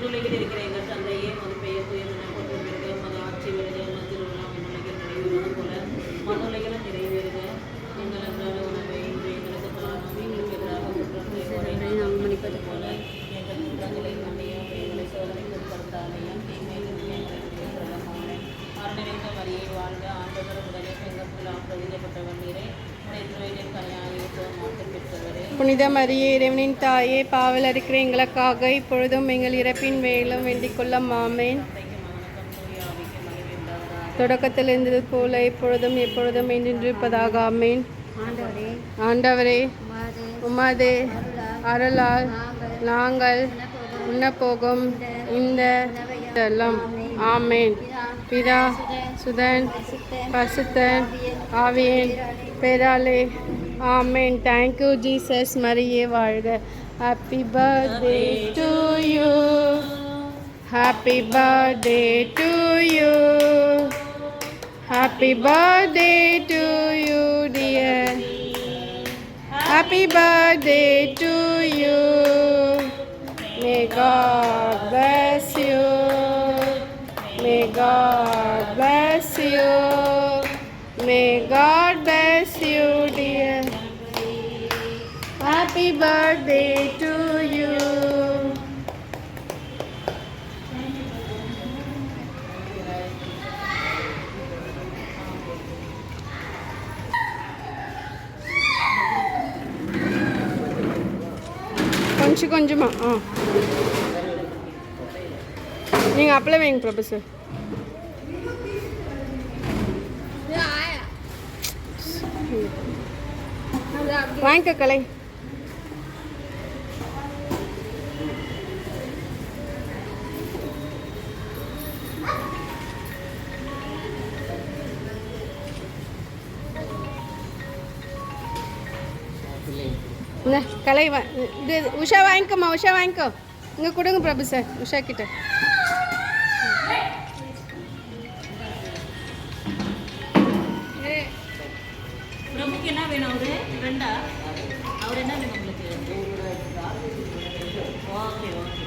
விண்ணுலகில் இருக்கிற எங்கள் தந்தையே மது பெயர் தூயதென போற்றும் பெறுக மது ஆட்சி வருக மது திருவிழா விண்ணுலகில் நிறைவேறுவது போல மண்ணுலகிலும் நிறைவேறுக எங்கள் அன்றாட உணவை இன்று எங்களுக்கு தாரும் எங்களுக்கு எதிராக குற்றம் செய்வோரை நாங்கள் மன்னிப்பது போல எங்கள் குற்றங்களை மன்னியும் எங்களை சோதனைக்கு உட்படுத்தாமையும் தீமையிலிருந்து எங்களை விடுவித்தருளும் அருள் நிறைந்த மரியே வாழ்க ஆண்டவர் உடனே பெண்களுக்கு ஆசிரியப்பட்டவர் நீரே புனித மரியே இறைவனின் தாயே பாவல் இருக்கிற எங்களுக்காக இப்பொழுதும் எங்கள் இறப்பின் வேலும் வேண்டிக் கொள்ளும் ஆமேன். தொடக்கத்தில் இருந்தது போல இப்பொழுதும் எப்பொழுதும் என்றிருப்பதாக ஆமேன். ஆண்டவரே உமது அருளால் நாங்கள் உண்ணப்போகும் இந்த ஆமேன். பிதா சுதன் பரிசுத்தன் ஆவியின் பெயராலே ஆமேன். Thank you Jesus. மரியே வாழ்க. Happy birthday to you, happy birthday to you, happy birthday to you dear, happy birthday to you. May God bless you, may God bless you, may God bless you dear, happy birthday to you. கொஞ்சம் கொஞ்சமா நீங்கள் apply வைங்க professor. வாங்கிக்க கலை. கலை இது உஷா வாங்கிக்கோமா, உஷா வாங்கிக்கோ. இங்கே கொடுங்க professor Usha கிட்ட. பிரபுக்கு என்ன வேணும்? அவரு ரெண்டா? அவர் என்ன வேணும் உங்களுக்கு? Okay okay.